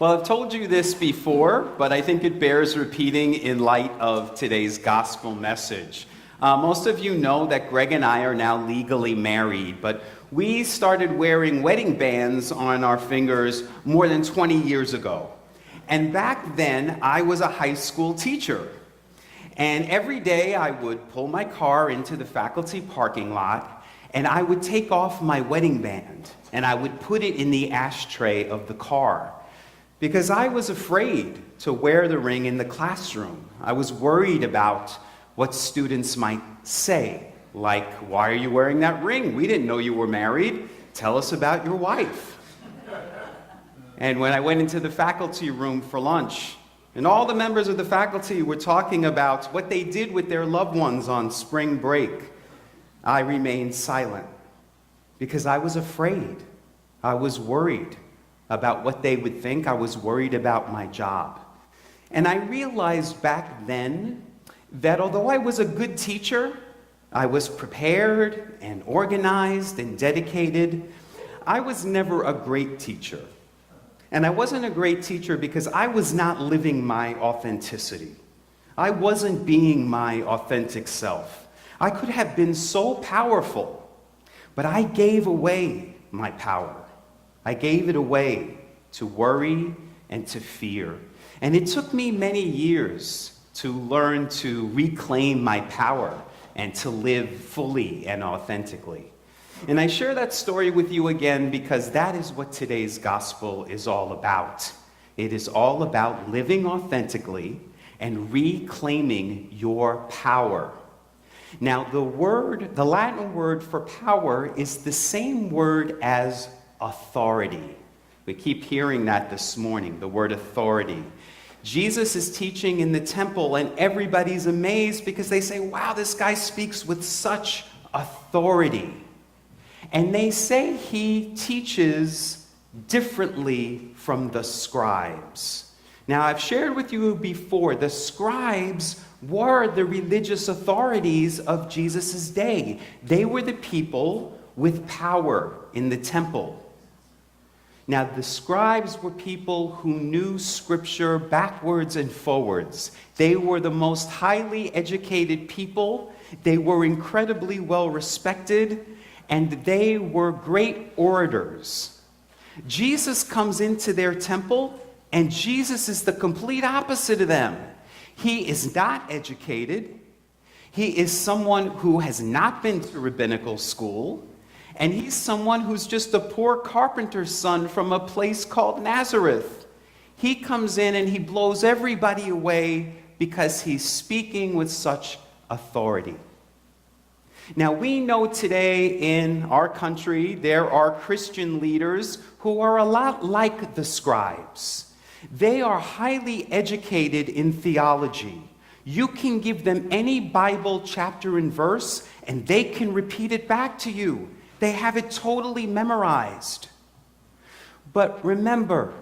Well, I've told you this before, but I think it bears repeating in light of today's gospel message. Most of you know that Greg and I are now legally married, but we started wearing wedding bands on our fingers more than 20 years ago. And back then, I was a high school teacher. And every day I would pull my car into the faculty parking lot, and I would take off my wedding band, and I would put it in the ashtray of the car. Because I was afraid to wear the ring in the classroom. I was worried about what students might say, like, "Why are you wearing that ring? We didn't know you were married. Tell us about your wife." And when I went into the faculty room for lunch, and all the members of the faculty were talking about what they did with their loved ones on spring break, I remained silent because I was afraid. I was worried about what they would think. I was worried about my job. And I realized back then that although I was a good teacher, I was prepared and organized and dedicated, I was never a great teacher. And I wasn't a great teacher because I was not living my authenticity. I wasn't being my authentic self. I could have been so powerful, but I gave away my power. I gave it away to worry and to fear. And it took me many years to learn to reclaim my power and to live fully and authentically. And I share that story with you again because that is what today's gospel is all about. It is all about living authentically and reclaiming your power. Now, the Latin word for power is the same word as authority. We keep hearing that this morning, the word authority. Jesus is teaching in the temple, and everybody's amazed because they say, "Wow, this guy speaks with such authority." And they say he teaches differently from the scribes. Now, I've shared with you before, the scribes were the religious authorities of Jesus' day. They were the people with power in the temple. Now, the scribes were people who knew Scripture backwards and forwards. They were the most highly educated people. They were incredibly well respected, and they were great orators. Jesus comes into their temple, and Jesus is the complete opposite of them. He is not educated. He is someone who has not been to rabbinical school. And he's someone who's just a poor carpenter's son from a place called Nazareth. He comes in and he blows everybody away because he's speaking with such authority. Now, we know today in our country there are Christian leaders who are a lot like the scribes. They are highly educated in theology. You can give them any Bible chapter and verse, and they can repeat it back to you. They have it totally memorized. But remember,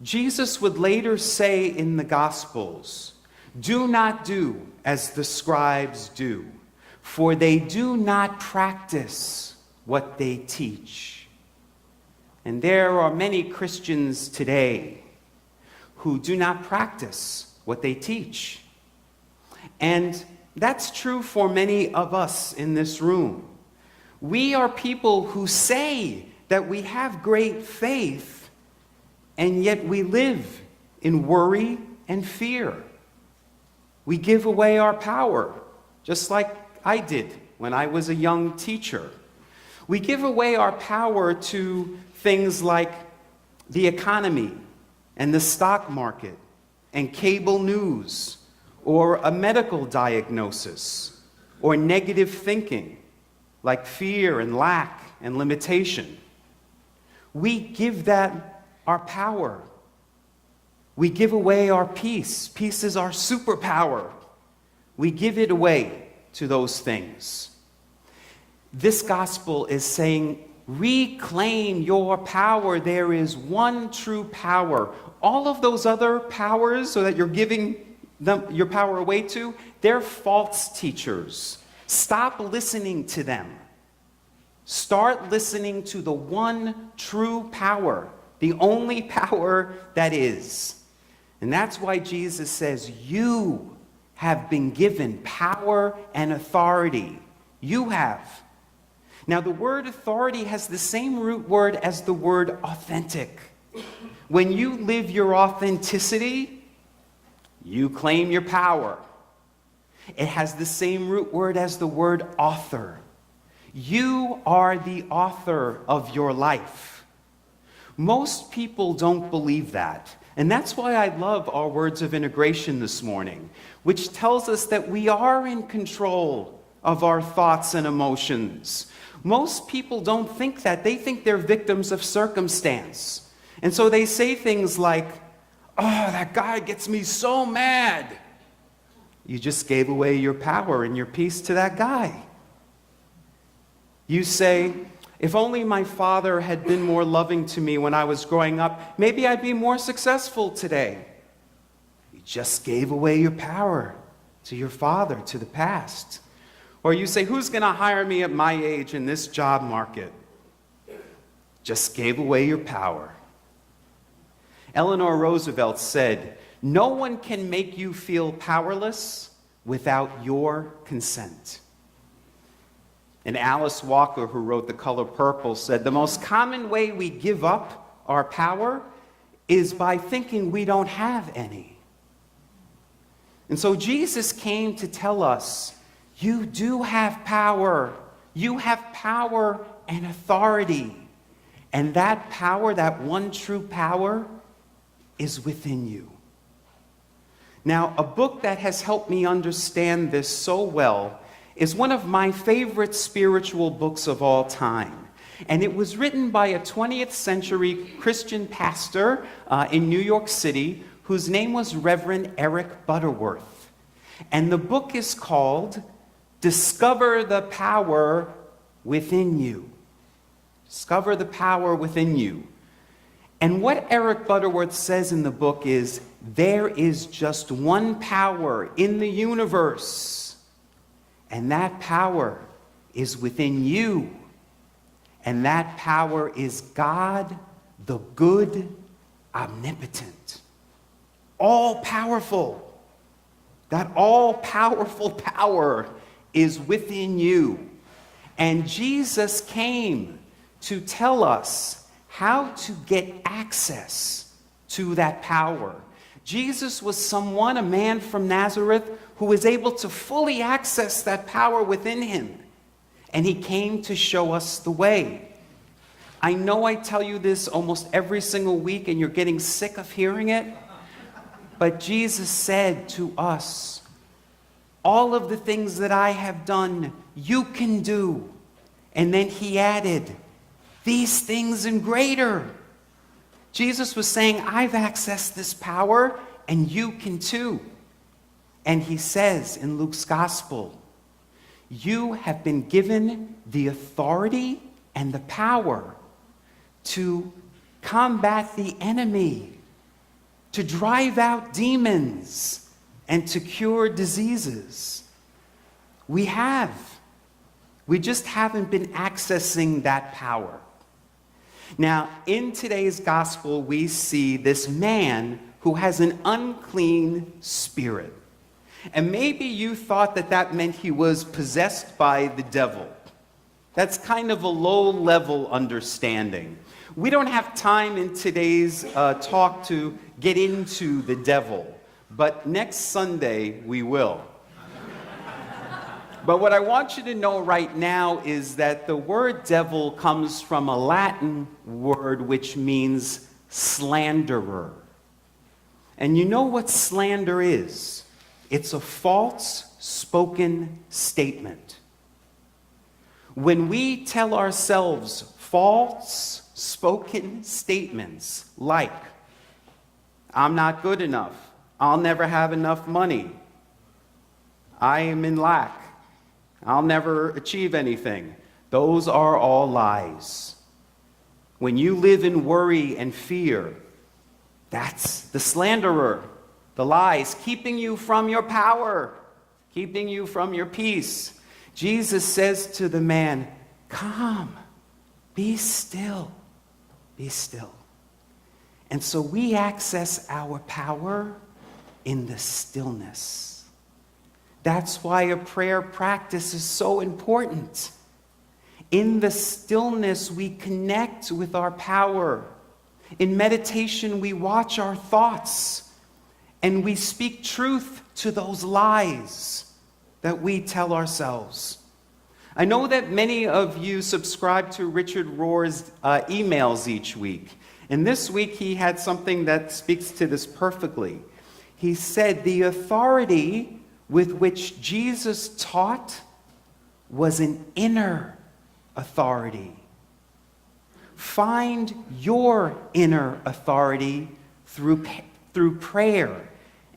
Jesus would later say in the Gospels, "Do not do as the scribes do, for they do not practice what they teach." And there are many Christians today who do not practice what they teach. And that's true for many of us in this room. We are people who say that we have great faith, and yet we live in worry and fear. We give away our power, just like I did when I was a young teacher. We give away our power to things like the economy and the stock market and cable news, or a medical diagnosis, or negative thinking, like fear and lack and limitation. We give that our power. We give away our peace. Peace is our superpower. We give it away to those things. This gospel is saying, reclaim your power. There is one true power. All of those other powers, so that you're giving your power away to, they're false teachers. Stop listening to them. Start listening to the one true power the only power that is. And that's why Jesus says, you have been given power and authority. You have. Now, the word authority has the same root word as the word authentic. When you live your authenticity, you claim your power. It has the same root word as the word author. You are the author of your life. Most people don't believe that. And that's why I love our words of integration this morning, which tells us that we are in control of our thoughts and emotions. Most people don't think that. They think they're victims of circumstance. And so they say things like, oh, that guy gets me so mad. You just gave away your power and your peace to that guy. You say, if only my father had been more loving to me when I was growing up, maybe I'd be more successful today. You just gave away your power to your father, to the past. Or you say, who's going to hire me at my age in this job market? Just gave away your power. Eleanor Roosevelt said, no one can make you feel powerless without your consent. And Alice Walker, who wrote The Color Purple, said, the most common way we give up our power is by thinking we don't have any. And so Jesus came to tell us, you do have power. You have power and authority. And that power, that one true power, is within you. Now, a book that has helped me understand this so well is one of my favorite spiritual books of all time. And it was written by a 20th century Christian pastor in New York City whose name was Reverend Eric Butterworth. And the book is called Discover the Power Within You. Discover the Power Within You. And what Eric Butterworth says in the book is, there is just one power in the universe, and that power is within you. And that power is God, the good, omnipotent, all-powerful. That all-powerful power is within you. And Jesus came to tell us how to get access to that power. Jesus was someone, a man from Nazareth, who was able to fully access that power within him. And he came to show us the way. I know I tell you this almost every single week and you're getting sick of hearing it, but Jesus said to us, all of the things that I have done, you can do. And then he added, these things and greater. Jesus was saying, I've accessed this power and you can too. And he says in Luke's gospel, you have been given the authority and the power to combat the enemy, to drive out demons, and to cure diseases. We just haven't been accessing that power. Now, in today's gospel, we see this man who has an unclean spirit. And maybe you thought that that meant he was possessed by the devil. That's kind of a low-level understanding. We don't have time in today's talk to get into the devil, but next Sunday we will. But what I want you to know right now is that the word devil comes from a Latin word which means slanderer. And you know what slander is? It's a false spoken statement. When we tell ourselves false spoken statements like, I'm not good enough, I'll never have enough money, I am in lack, I'll never achieve anything, those are all lies. When you live in worry and fear, that's the slanderer, the lies, keeping you from your power, keeping you from your peace. Jesus says to the man, come, be still, be still. And so we access our power in the stillness. That's why a prayer practice is so important. In the stillness, we connect with our power. In meditation, we watch our thoughts and we speak truth to those lies that we tell ourselves. I know that many of you subscribe to Richard Rohr's emails each week. And this week he had something that speaks to this perfectly. He said, the authority with which Jesus taught was an inner authority. Find your inner authority through prayer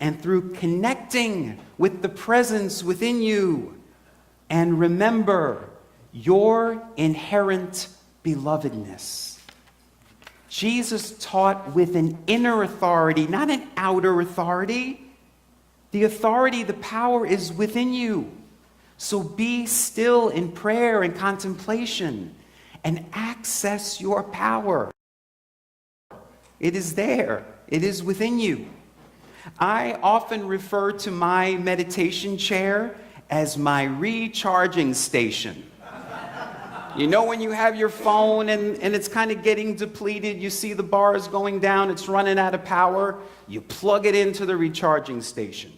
and through connecting with the presence within you. And remember your inherent belovedness. Jesus taught with an inner authority, not an outer authority. The authority, the power is within you. So be still in prayer and contemplation and access your power. It is there. It is within you. I often refer to my meditation chair as my recharging station. You know when you have your phone and it's kind of getting depleted, you see the bars going down, it's running out of power, you plug it into the recharging station.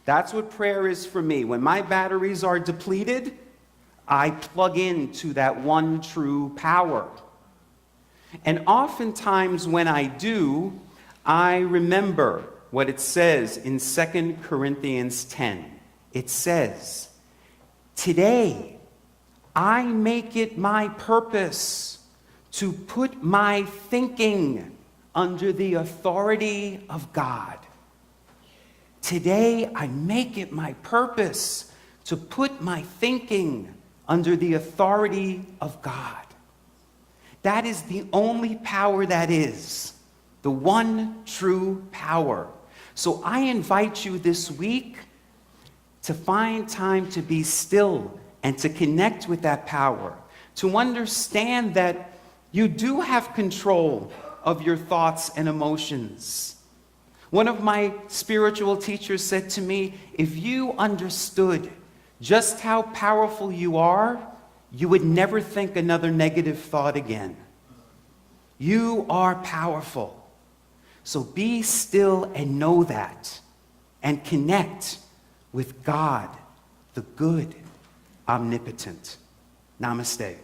That's what prayer is for me. When my batteries are depleted, I plug into that one true power. And oftentimes when I do, I remember what it says in 2 Corinthians 10. It says, today I make it my purpose to put my thinking under the authority of God. Today I make it my purpose to put my thinking under the authority of God. That is the only power that is, the one true power. So I invite you this week to find time to be still and to connect with that power, to understand that you do have control of your thoughts and emotions. One of my spiritual teachers said to me, if you understood just how powerful you are, you would never think another negative thought again. You are powerful. So be still and know that, and connect with God, the good, omnipotent. Namaste.